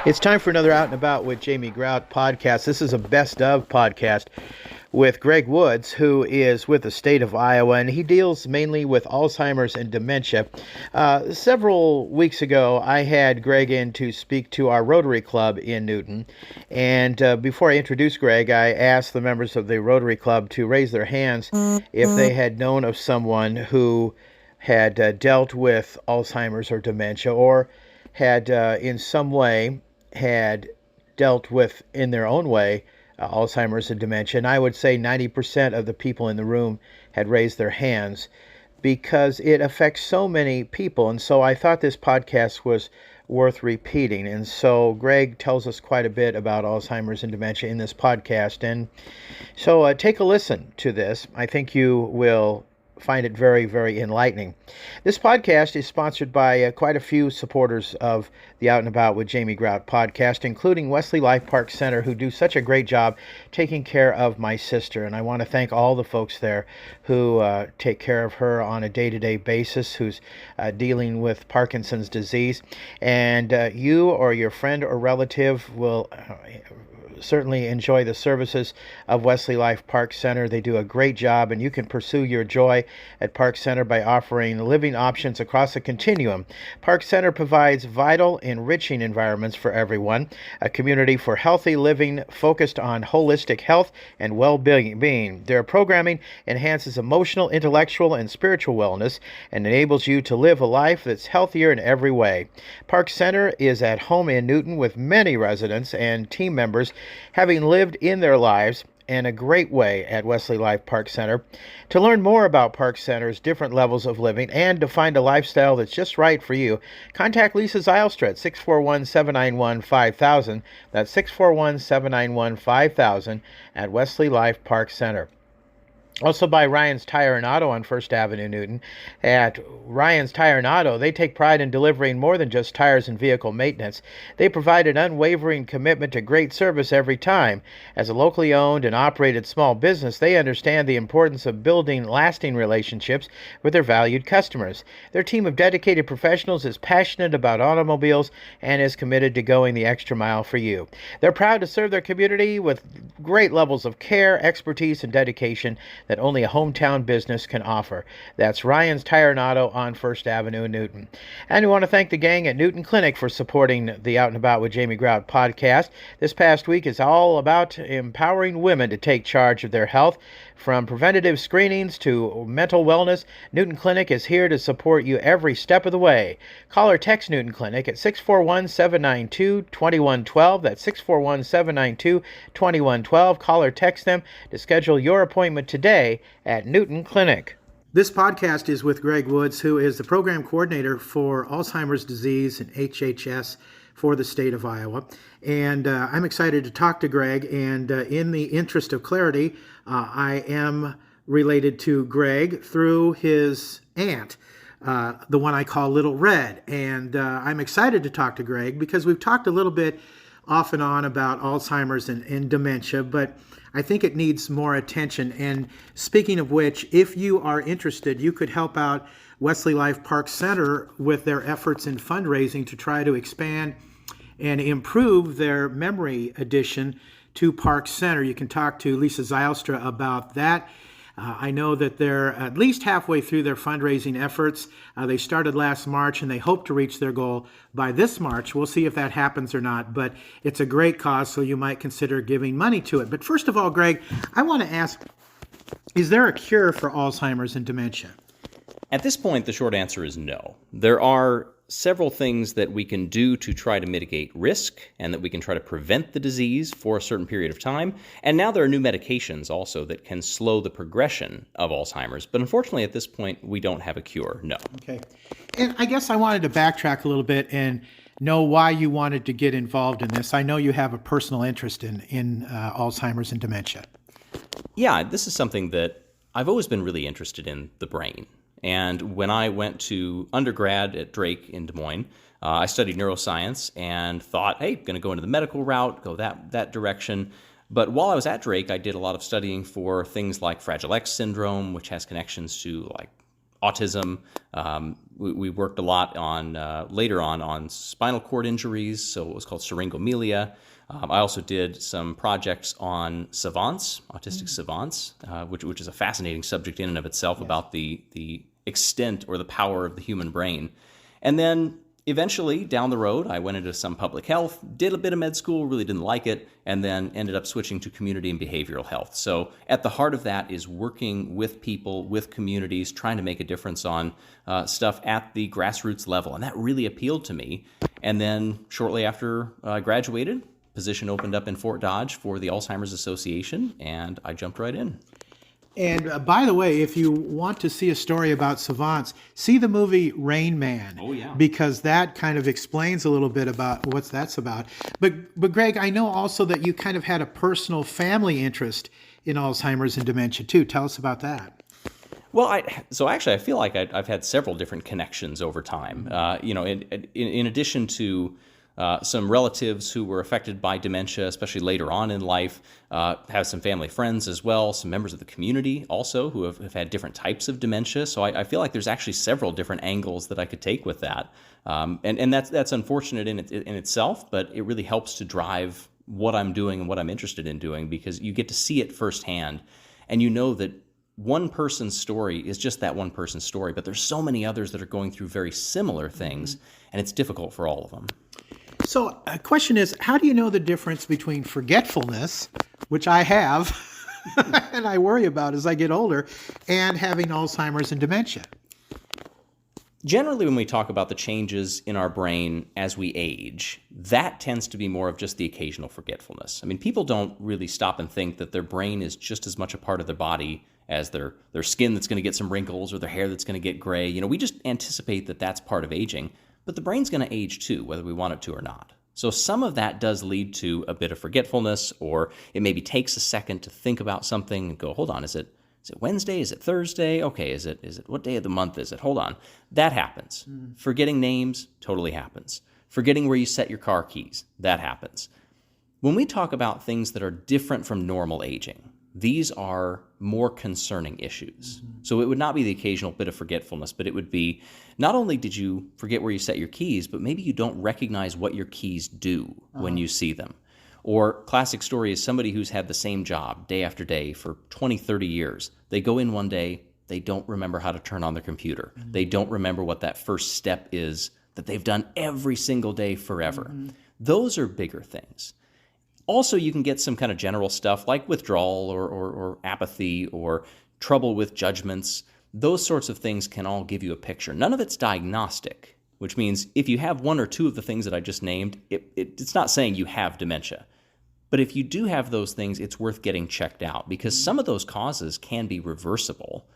It's time for another Out and About with Jamie Grout podcast. This is a best of podcast with Greg Woods, who is with the state of Iowa, and he deals mainly with Alzheimer's and dementia. Several weeks ago, I had Greg in to speak to our Rotary Club in Newton, and before I introduced Greg, I asked the members of the Rotary Club to raise their hands if they had known of someone who had dealt with Alzheimer's or dementia, or had in some way had dealt with, in their own way, Alzheimer's and dementia. And I would say 90% of the people in the room had raised their hands because it affects so many people. And so I thought this podcast was worth repeating. And so Greg tells us quite a bit about Alzheimer's and dementia in this podcast. And so take a listen to this. I think you will find it very, very enlightening. This podcast is sponsored by quite a few supporters of the Out and About with Jamie Grout podcast, including Wesley Life Park Center, who do such a great job taking care of my sister. And I want to thank all the folks there who take care of her on a day-to-day basis, who's dealing with Parkinson's disease. And you or your friend or relative will certainly enjoy the services of Wesley Life Park Center. They do a great job, and you can pursue your joy at Park Center by offering living options across a continuum. Park Center provides vital, enriching environments for everyone, a community for healthy living focused on holistic health and well-being. Their programming enhances emotional, intellectual, and spiritual wellness and enables you to live a life that's healthier in every way. Park Center is at home in Newton with many residents and team members having lived in their lives in a great way at Wesley Life Park Center. To learn more about Park Center's different levels of living and to find a lifestyle that's just right for you, contact Lisa Zylstra at 641-791-5000. That's 641-791-5000 at Wesley Life Park Center. Also by Ryan's Tire and Auto on First Avenue, Newton. At Ryan's Tire and Auto, they take pride in delivering more than just tires and vehicle maintenance. They provide an unwavering commitment to great service every time. As a locally owned and operated small business, they understand the importance of building lasting relationships with their valued customers. Their team of dedicated professionals is passionate about automobiles and is committed to going the extra mile for you. They're proud to serve their community with great levels of care, expertise, and dedication that only a hometown business can offer. That's Ryan's Tire and Auto on First Avenue in Newton. And we want to thank the gang at Newton Clinic for supporting the Out and About with Jamie Grout podcast. This past week is all about empowering women to take charge of their health. From preventative screenings to mental wellness, Newton Clinic is here to support you every step of the way. Call or text Newton Clinic at 641-792-2112. That's 641-792-2112. Call or text them to schedule your appointment today at Newton Clinic. This podcast is with Greg Woods, who is the program coordinator for Alzheimer's disease and HHS for the state of Iowa. And I'm excited to talk to Greg. And in the interest of clarity, I am related to Greg through his aunt, the one I call Little Red. And I'm excited to talk to Greg because we've talked a little bit off and on about Alzheimer's and dementia, but I think it needs more attention. And speaking of which, if you are interested, you could help out Wesley Life Park Center with their efforts in fundraising to try to expand and improve their memory addition to Park Center. You can talk to Lisa Zylstra about that. I know that they're at least halfway through their fundraising efforts. They started last March and they hope to reach their goal by this March. We'll see if that happens or not, but it's a great cause, so you might consider giving money to it. But first of all, Greg, I want to ask, is there a cure for Alzheimer's and dementia? At this point, the short answer is no. There are several things that we can do to try to mitigate risk and that we can try to prevent the disease for a certain period of time. And now there are new medications also that can slow the progression of Alzheimer's. But unfortunately, at this point, we don't have a cure, no. Okay. And I guess I wanted to backtrack a little bit and know why you wanted to get involved in this. I know you have a personal interest in Alzheimer's and dementia. Yeah, this is something that I've always been really interested in, the brain. And when I went to undergrad at Drake in Des Moines, I studied neuroscience and thought, hey, going to go into the medical route, go that direction. But while I was at Drake, I did a lot of studying for things like Fragile X syndrome, which has connections to like autism. We worked a lot on later on spinal cord injuries, so it was called syringomelia. I also did some projects on savants, autistic savants, which is a fascinating subject in and of itself about the extent or the power of the human brain. And then eventually, down the road, I went into some public health, did a bit of med school, really didn't like it, and then ended up switching to community and behavioral health. So at the heart of that is working with people, with communities, trying to make a difference on stuff at the grassroots level. And that really appealed to me. And then shortly after I graduated, position opened up in Fort Dodge for the Alzheimer's Association, and I jumped right in. And by the way, if you want to see a story about savants, see the movie Rain Man. Oh, yeah. Because that kind of explains a little bit about what that's about. But Greg, I know also that you kind of had a personal family interest in Alzheimer's and dementia too. Tell us about that. Well, I feel like I've had several different connections over time. In addition to some relatives who were affected by dementia, especially later on in life, have some family friends as well, some members of the community also who have had different types of dementia. So I feel like there's actually several different angles that I could take with that. And that's unfortunate in itself, but it really helps to drive what I'm doing and what I'm interested in doing, because you get to see it firsthand, and you know that one person's story is just that one person's story, but there's so many others that are going through very similar things, and it's difficult for all of them. So a question is, how do you know the difference between forgetfulness, which I have and I worry about as I get older, and having Alzheimer's and dementia? Generally, when we talk about the changes in our brain as we age, that tends to be more of just the occasional forgetfulness. I mean, people don't really stop and think that their brain is just as much a part of their body as their skin that's going to get some wrinkles or their hair that's going to get gray. You know, we just anticipate that that's part of aging. But the brain's going to age too, whether we want it to or not. So some of that does lead to a bit of forgetfulness, or it maybe takes a second to think about something and go, hold on, is it Wednesday? Is it Thursday? Okay, is it what day of the month is it? Hold on. That happens. Forgetting names totally happens. Forgetting where you set your car keys, that happens. When we talk about things that are different from normal aging, these are more concerning issues. So it would not be the occasional bit of forgetfulness, but it would be not only did you forget where you set your keys, but maybe you don't recognize what your keys do when you see them. Or classic story is somebody who's had the same job day after day for 20, 30 years. They go in one day, they don't remember how to turn on their computer. They don't remember what that first step is that they've done every single day forever. Those are bigger things. Also, you can get some kind of general stuff like withdrawal or apathy or trouble with judgments. Those sorts of things can all give you a picture. None of it's diagnostic, which means if you have one or two of the things that I just named, it's not saying you have dementia. But if you do have those things, it's worth getting checked out, because some of those causes can be reversible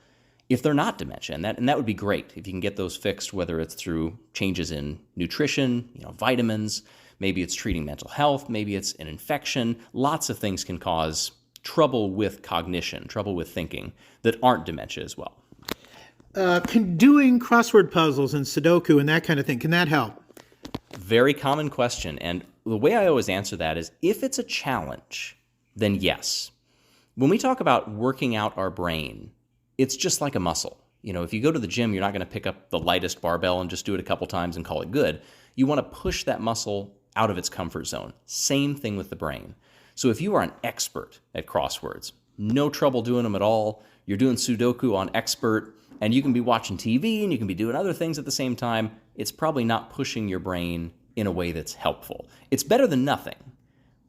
if they're not dementia. And that would be great if you can get those fixed, whether it's through changes in nutrition, vitamins. Maybe it's treating mental health. Maybe it's an infection. Lots of things can cause trouble with cognition, trouble with thinking that aren't dementia as well. Doing crossword puzzles and Sudoku and that kind of thing, can that help? Very common question. And the way I always answer that is, if it's a challenge, then yes. When we talk about working out our brain, it's just like a muscle. If you go to the gym, you're not going to pick up the lightest barbell and just do it a couple times and call it good. You want to push that muscle out of its comfort zone. Same thing with the brain. So if you are an expert at crosswords, no trouble doing them at all, you're doing Sudoku on expert, and you can be watching TV and you can be doing other things at the same time, it's probably not pushing your brain in a way that's helpful. It's better than nothing,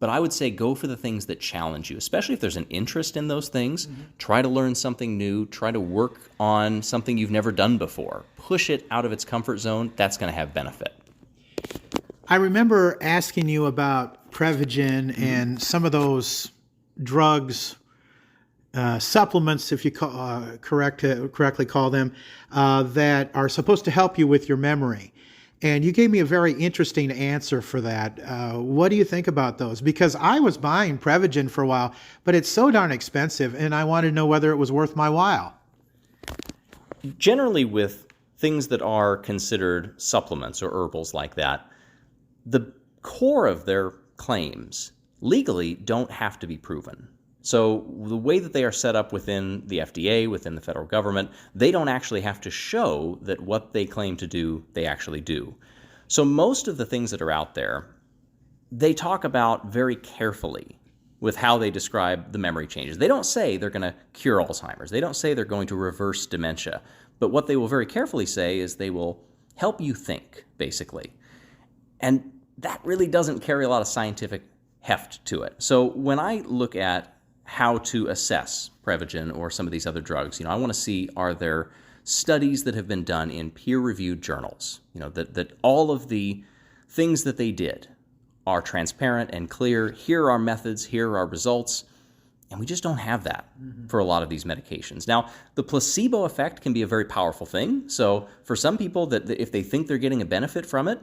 but I would say go for the things that challenge you, especially if there's an interest in those things. Try to learn something new, try to work on something you've never done before. Push it out of its comfort zone, that's going to have benefit. I remember asking you about Prevagen and some of those drugs, supplements, if you correctly call them, that are supposed to help you with your memory. And you gave me a very interesting answer for that. What do you think about those? Because I was buying Prevagen for a while, but it's so darn expensive, and I wanted to know whether it was worth my while. Generally, with things that are considered supplements or herbals like that, the core of their claims legally don't have to be proven. So the way that they are set up within the FDA, within the federal government, they don't actually have to show that what they claim to do, they actually do. So most of the things that are out there, they talk about very carefully with how they describe the memory changes. They don't say they're going to cure Alzheimer's. They don't say they're going to reverse dementia. But what they will very carefully say is they will help you think, basically. And that really doesn't carry a lot of scientific heft to it. So when I look at how to assess Prevagen or some of these other drugs, I want to see, are there studies that have been done in peer-reviewed journals, that all of the things that they did are transparent and clear. Here are our methods, here are our results, and we just don't have that for a lot of these medications. Now, the placebo effect can be a very powerful thing. So for some people, that if they think they're getting a benefit from it,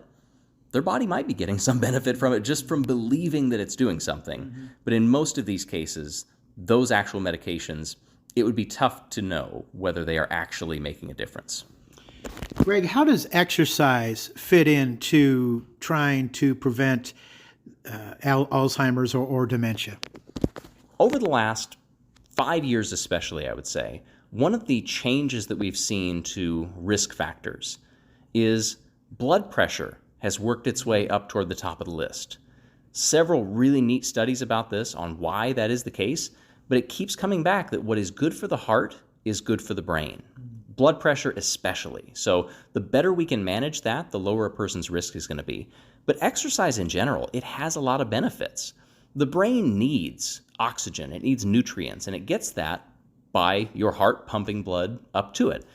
their body might be getting some benefit from it just from believing that it's doing something. But in most of these cases, those actual medications, it would be tough to know whether they are actually making a difference. Greg, how does exercise fit into trying to prevent Alzheimer's or dementia? Over the last 5 years especially, I would say, one of the changes that we've seen to risk factors is blood pressure has worked its way up toward the top of the list. Several really neat studies about this on why that is the case, but it keeps coming back that what is good for the heart is good for the brain. Blood pressure especially. So the better we can manage that, the lower a person's risk is going to be. But exercise in general, it has a lot of benefits. The brain needs oxygen, it needs nutrients, and it gets that by your heart pumping blood up to it.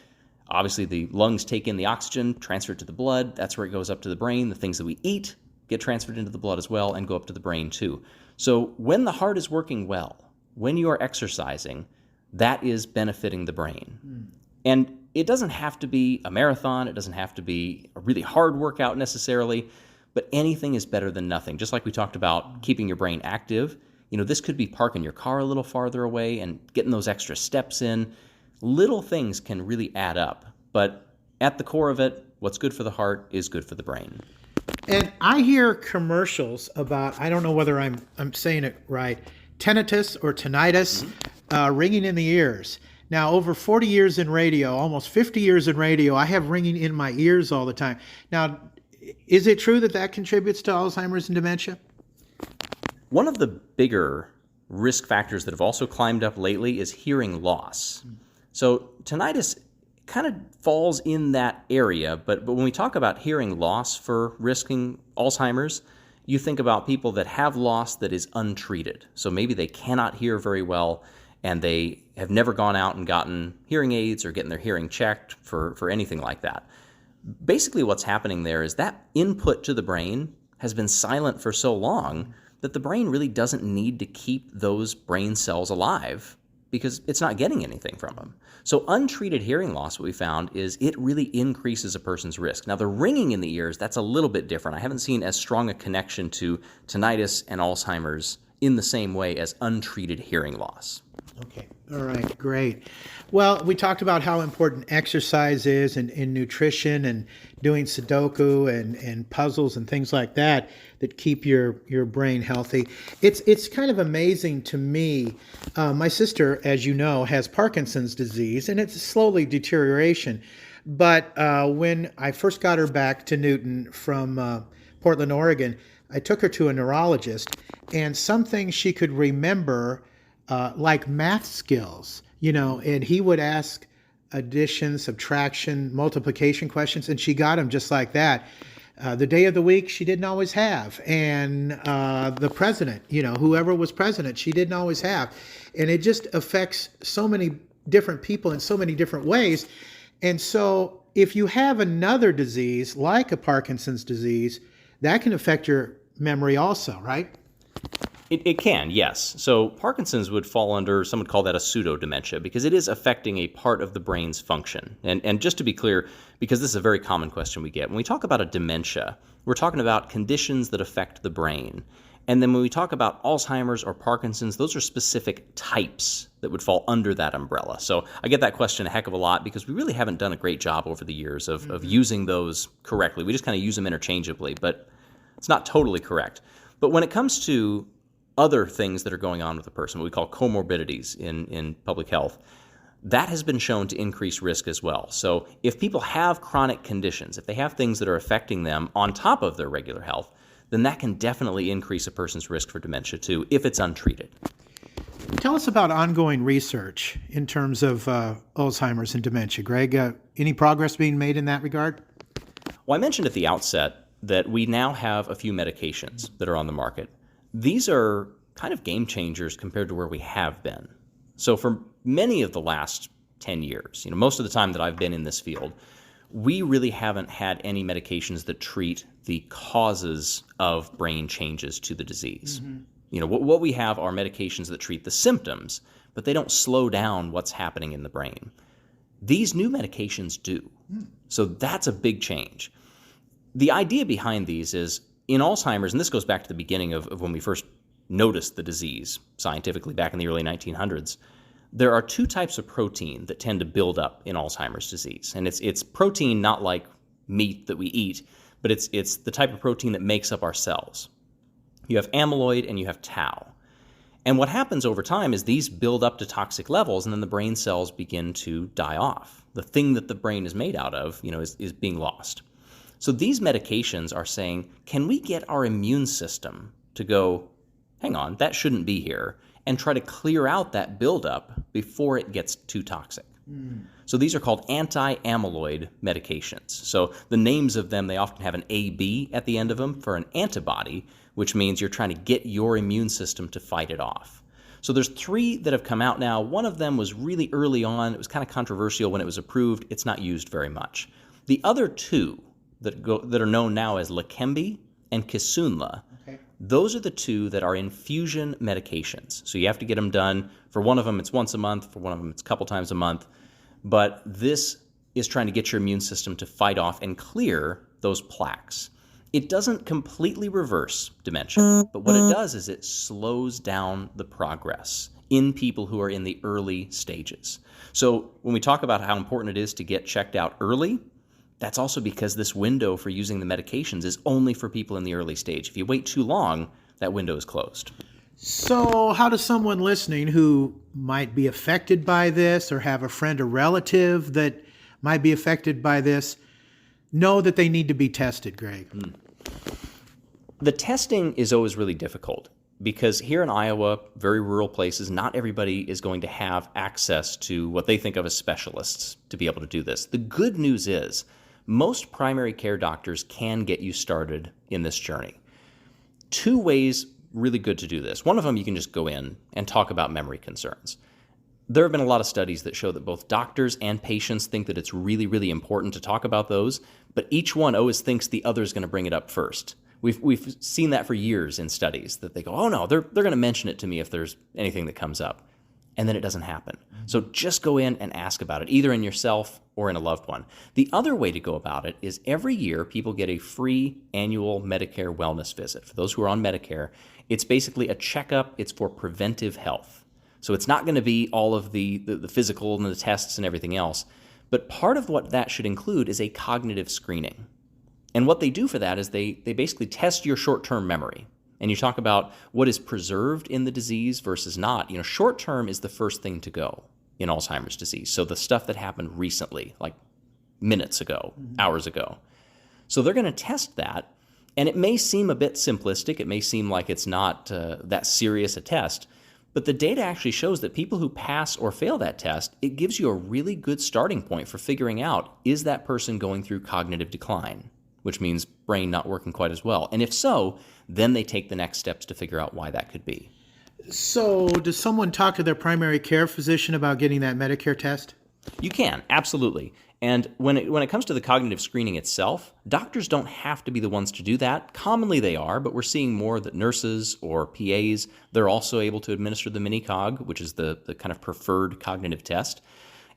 Obviously, the lungs take in the oxygen, transfer it to the blood. That's where it goes up to the brain. The things that we eat get transferred into the blood as well and go up to the brain too. So when the heart is working well, when you are exercising, that is benefiting the brain. And it doesn't have to be a marathon. It doesn't have to be a really hard workout necessarily, but anything is better than nothing. Just like we talked about keeping your brain active, this could be parking your car a little farther away and getting those extra steps in. Little things can really add up, but at the core of it, what's good for the heart is good for the brain. And I hear commercials about, I don't know whether I'm saying it right, tinnitus or tinnitus, ringing in the ears. Now, over 40 years in radio, almost 50 years in radio, I have ringing in my ears all the time. Now, is it true that contributes to Alzheimer's and dementia? One of the bigger risk factors that have also climbed up lately is hearing loss. So tinnitus kind of falls in that area, but when we talk about hearing loss for risking Alzheimer's, you think about people that have loss that is untreated. So maybe they cannot hear very well and they have never gone out and gotten hearing aids or getting their hearing checked for anything like that. Basically what's happening there is that input to the brain has been silent for so long that the brain really doesn't need to keep those brain cells alive because it's not getting anything from them. So untreated hearing loss, what we found is it really increases a person's risk. Now the ringing in the ears, that's a little bit different. I haven't seen as strong a connection to tinnitus and Alzheimer's in the same way as untreated hearing loss. Okay. All right. Great. Well, we talked about how important exercise is in nutrition and doing Sudoku and puzzles and things like that keep your brain healthy. It's kind of amazing to me. My sister, as you know, has Parkinson's disease, and it's slowly deterioration. But when I first got her back to Newton from Portland, Oregon, I took her to a neurologist, and some things she could remember, like math skills, and he would ask addition, subtraction, multiplication questions, and she got them just like that. The day of the week she didn't always have, and the president, whoever was president, she didn't always have. And it just affects so many different people in so many different ways. And so if you have another disease like a Parkinson's disease, that can affect your memory also, right? It can, yes. So Parkinson's would fall under, some would call that a pseudo-dementia, because it is affecting a part of the brain's function. And just to be clear, because this is a very common question we get, when we talk about a dementia, we're talking about conditions that affect the brain. And then when we talk about Alzheimer's or Parkinson's, those are specific types that would fall under that umbrella. So I get that question a heck of a lot because we really haven't done a great job over the years of using those correctly. We just kind of use them interchangeably, but it's not totally correct. But when it comes to other things that are going on with the person, what we call comorbidities in public health, that has been shown to increase risk as well. So if people have chronic conditions, if they have things that are affecting them on top of their regular health, then that can definitely increase a person's risk for dementia too, if it's untreated. Tell us about ongoing research in terms of Alzheimer's and dementia. Greg, any progress being made in that regard? Well, I mentioned at the outset that we now have a few medications that are on the market. These are kind of game changers compared to where we have been. So for many of the last 10 years, most of the time that I've been in this field, we really haven't had any medications that treat the causes of brain changes to the disease. What we have are medications that treat the symptoms, but they don't slow down what's happening in the brain. These new medications do. So that's a big change. The idea behind these is in Alzheimer's, and this goes back to the beginning of when we first noticed the disease scientifically back in the early 1900s, there are two types of protein that tend to build up in Alzheimer's disease. And it's protein not like meat that we eat, but it's the type of protein that makes up our cells. You have amyloid and you have tau. And what happens over time is these build up to toxic levels, and then the brain cells begin to die off. The thing that the brain is made out of, is being lost. So these medications are saying, can we get our immune system to go, hang on, that shouldn't be here, and try to clear out that buildup before it gets too toxic. So these are called anti-amyloid medications. So the names of them, they often have an AB at the end of them for an antibody, which means you're trying to get your immune system to fight it off. So there's 3 that have come out now. One of them was really early on. It was kind of controversial when it was approved. It's not used very much. The other 2 that are known now as Leqembi and Kisunla, those are the 2 that are infusion medications. So you have to get them done. For one of them, it's once a month. For one of them, it's a couple times a month. But this is trying to get your immune system to fight off and clear those plaques. It doesn't completely reverse dementia, but what it does is it slows down the progress in people who are in the early stages. So when we talk about how important it is to get checked out early, that's also because this window for using the medications is only for people in the early stage. If you wait too long, that window is closed. So how does someone listening who might be affected by this or have a friend or relative that might be affected by this know that they need to be tested, Greg? The testing is always really difficult because here in Iowa, very rural places, not everybody is going to have access to what they think of as specialists to be able to do this. The good news is most primary care doctors can get you started in this journey. 2 ways really good to do this. One of them, you can just go in and talk about memory concerns. There have been a lot of studies that show that both doctors and patients think that it's really, really important to talk about those, but each one always thinks the other is going to bring it up first. We've seen that for years in studies, that they go, oh no, they're going to mention it to me if there's anything that comes up. And then it doesn't happen. So just go in and ask about it, either in yourself or in a loved one. The other way to go about it is every year people get a free annual Medicare wellness visit. For those who are on Medicare, it's basically a checkup. It's for preventive health. So it's not going to be all of the physical and the tests and everything else. But part of what that should include is a cognitive screening. And what they do for that is they basically test your short-term memory. And you talk about what is preserved in the disease versus not. Short-term is the first thing to go in Alzheimer's disease. So the stuff that happened recently, like minutes ago, hours ago. So they're going to test that. And it may seem a bit simplistic. It may seem like it's not that serious a test. But the data actually shows that people who pass or fail that test, it gives you a really good starting point for figuring out, is that person going through cognitive decline, which means brain not working quite as well. And if so, then they take the next steps to figure out why that could be. So does someone talk to their primary care physician about getting that Medicare test? You can, absolutely. And when it comes to the cognitive screening itself, doctors don't have to be the ones to do that. Commonly they are, but we're seeing more that nurses or PAs, they're also able to administer the mini-cog, which is the kind of preferred cognitive test.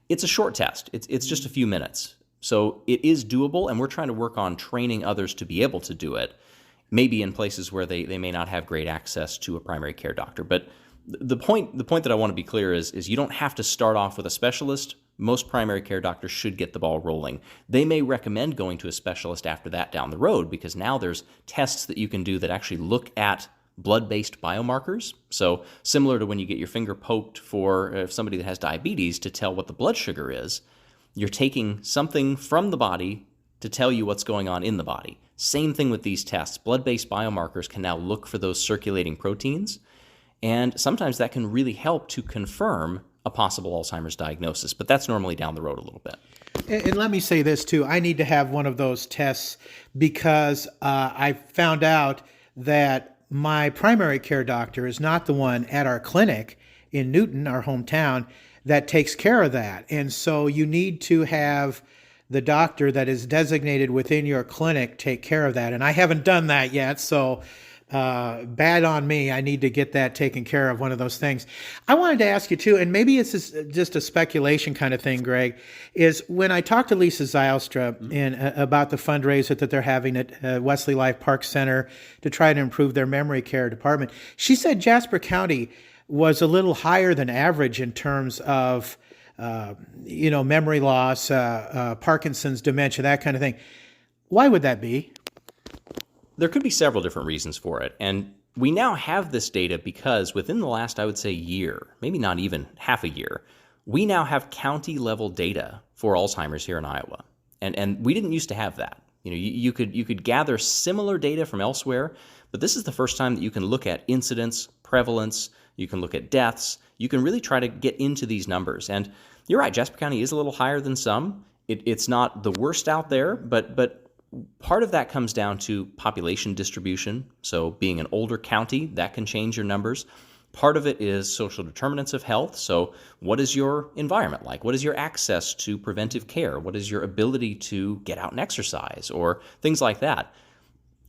It's a short test. It's just a few minutes. So it is doable, and we're trying to work on training others to be able to do it, maybe in places where they may not have great access to a primary care doctor. But the point that I want to be clear is you don't have to start off with a specialist. Most primary care doctors should get the ball rolling. They may recommend going to a specialist after that down the road, because now there's tests that you can do that actually look at blood-based biomarkers. So similar to when you get your finger poked for somebody that has diabetes to tell what the blood sugar is, you're taking something from the body to tell you what's going on in the body. Same thing with these tests. Blood-based biomarkers can now look for those circulating proteins, and sometimes that can really help to confirm a possible Alzheimer's diagnosis, but that's normally down the road a little bit. And let me say this too. I need to have one of those tests because I found out that my primary care doctor is not the one at our clinic in Newton, our hometown, that takes care of that. And so you need to have the doctor that is designated within your clinic take care of that. And I haven't done that yet, so bad on me. I need to get that taken care of, one of those things. I wanted to ask you too, and maybe it's just a speculation kind of thing, Greg, is when I talked to Lisa Zylstra about the fundraiser that they're having at Wesley Life Park Center to try to improve their memory care department, she said Jasper County was a little higher than average in terms of memory loss, Parkinson's, dementia, that kind of thing. Why would that be? There could be several different reasons for it, and we now have this data because within the last, I would say, year, maybe not even half a year, we now have county-level data for Alzheimer's here in Iowa, and we didn't used to have that. You could gather similar data from elsewhere, but this is the first time that you can look at incidence, prevalence, you can look at deaths, you can really try to get into these numbers. And you're right, Jasper County is a little higher than some. It's not the worst out there, but part of that comes down to population distribution. So being an older county, that can change your numbers. Part of it is social determinants of health. So what is your environment like? What is your access to preventive care? What is your ability to get out and exercise or things like that?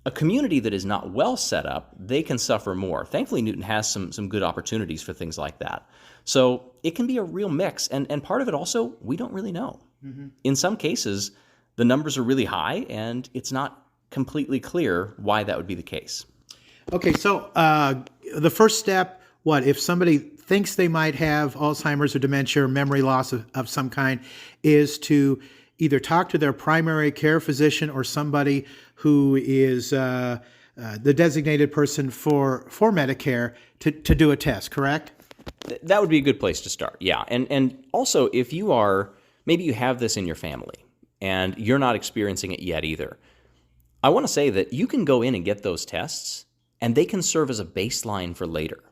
A community that is not well set up, they can suffer more. Thankfully, Newton has some good opportunities for things like that. So it can be a real mix. And part of it also, we don't really know. Mm-hmm. In some cases, the numbers are really high, and it's not completely clear why that would be the case. Okay, so the first step, what, if somebody thinks they might have Alzheimer's or dementia or memory loss of some kind, is to either talk to their primary care physician or somebody who is the designated person for Medicare to do a test, correct? That would be a good place to start, yeah. And also, if maybe you have this in your family, and you're not experiencing it yet either, I want to say that you can go in and get those tests, and they can serve as a baseline for later.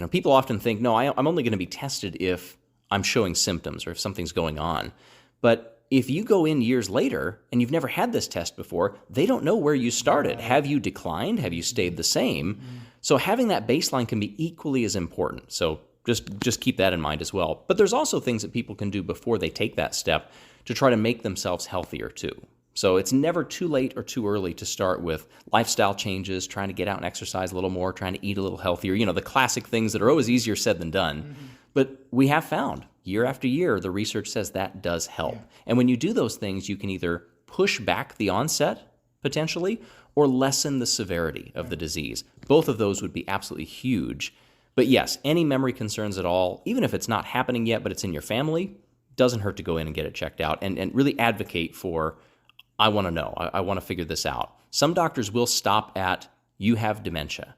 People often think, no, I'm only going to be tested if I'm showing symptoms or if something's going on. But if you go in years later and you've never had this test before, they don't know where you started. Have you declined? Have you stayed the same? Mm-hmm. So having that baseline can be equally as important. So just keep that in mind as well. But there's also things that people can do before they take that step to try to make themselves healthier too. So it's never too late or too early to start with lifestyle changes, trying to get out and exercise a little more, trying to eat a little healthier, the classic things that are always easier said than done. Mm-hmm. But we have found year after year, the research says that does help. Yeah. And when you do those things, you can either push back the onset potentially or lessen the severity of the disease. Both of those would be absolutely huge. But yes, any memory concerns at all, even if it's not happening yet, but it's in your family, doesn't hurt to go in and get it checked out and really advocate for, I want to know, I want to figure this out. Some doctors will stop at, you have dementia.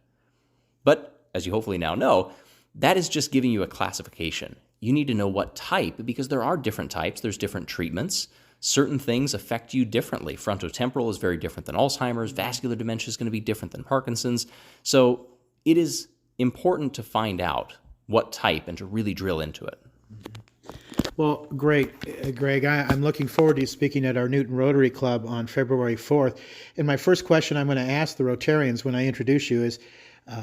But as you hopefully now know, that is just giving you a classification. You need to know what type, because there are different types, there's different treatments. Certain things affect you differently. Frontotemporal is very different than Alzheimer's. Vascular dementia is going to be different than Parkinson's. So it is important to find out what type and to really drill into it. Well, great, Greg. I'm looking forward to you speaking at our Newton Rotary Club on February 4th. And my first question I'm going to ask the Rotarians when I introduce you is,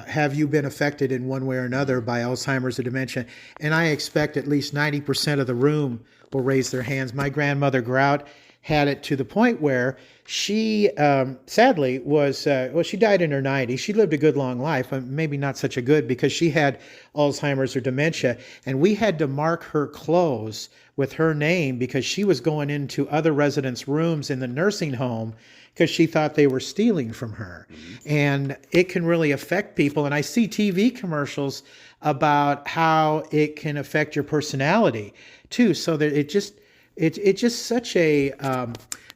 have you been affected in one way or another by Alzheimer's or dementia? And I expect at least 90% of the room will raise their hands. My grandmother Grout had it to the point where she sadly was, she died in her 90s. She lived a good long life, maybe not such a good, because she had Alzheimer's or dementia. And we had to mark her clothes with her name because she was going into other residents' rooms in the nursing home because she thought they were stealing from her. Mm-hmm. And it can really affect people. And I see TV commercials about how it can affect your personality too. So that it's just such a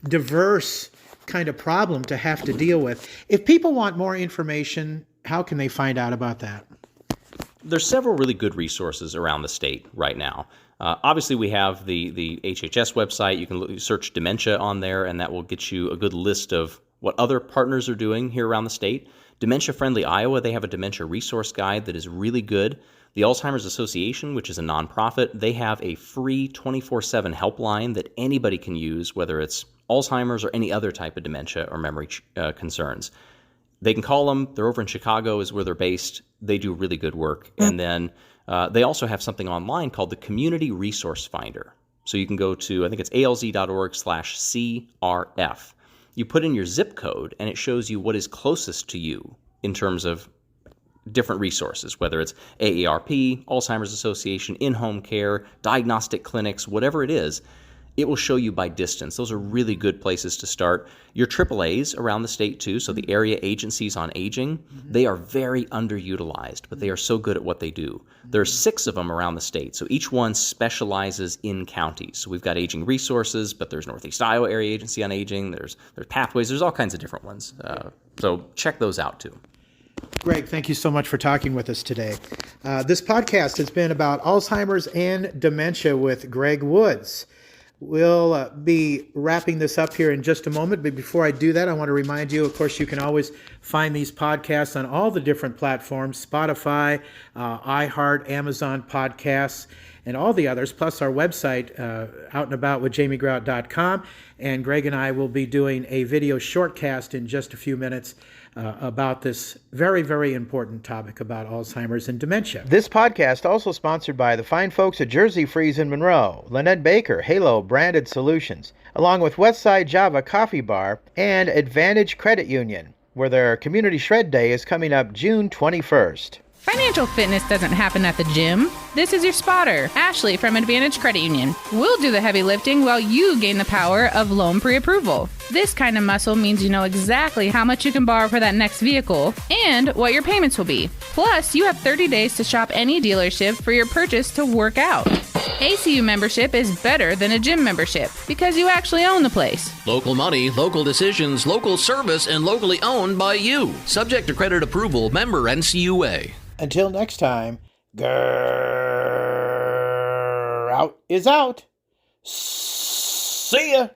diverse kind of problem to have to deal with. If people want more information, how can they find out about that? There's several really good resources around the state right now. Obviously, we have the HHS website. You can search dementia on there, and that will get you a good list of what other partners are doing here around the state. Dementia Friendly Iowa, they have a dementia resource guide that is really good. The Alzheimer's Association, which is a nonprofit, they have a free 24/7 helpline that anybody can use, whether it's Alzheimer's or any other type of dementia or memory concerns. They can call them. They're over in Chicago is where they're based. They do really good work. And then they also have something online called the Community Resource Finder. So you can go to, I think it's alz.org/CRF. You put in your zip code, and it shows you what is closest to you in terms of different resources, whether it's AARP, Alzheimer's Association, in-home care, diagnostic clinics, whatever it is. It will show you by distance. Those are really good places to start. Your AAAs around the state too, so the area agencies on aging, they are very underutilized, but they are so good at what they do. There are 6 of them around the state, so each one specializes in counties. So we've got aging resources, but there's Northeast Iowa Area Agency on Aging, there's Pathways, there's all kinds of different ones. So check those out too. Greg, thank you so much for talking with us today. This podcast has been about Alzheimer's and dementia with Greg Woods. We'll be wrapping this up here in just a moment, but before I do that, I want to remind you, of course, you can always find these podcasts on all the different platforms, Spotify, iHeart, Amazon Podcasts, and all the others, plus our website, outandaboutwithjamiegrout.com. And Greg and I will be doing a video shortcast in just a few minutes about this very, very important topic about Alzheimer's and dementia. This podcast also sponsored by the fine folks at Jersey Freeze in Monroe, Lynette Baker, Halo Branded Solutions, along with Westside Java Coffee Bar and Advantage Credit Union, where their Community Shred Day is coming up June 21st. Financial fitness doesn't happen at the gym. This is your spotter, Ashley from Advantage Credit Union. We'll do the heavy lifting while you gain the power of loan pre-approval. This kind of muscle means you know exactly how much you can borrow for that next vehicle and what your payments will be. Plus, you have 30 days to shop any dealership for your purchase to work out. ACU membership is better than a gym membership because you actually own the place. Local money, local decisions, local service, and locally owned by you. Subject to credit approval, member NCUA. Until next time, out is out. See ya.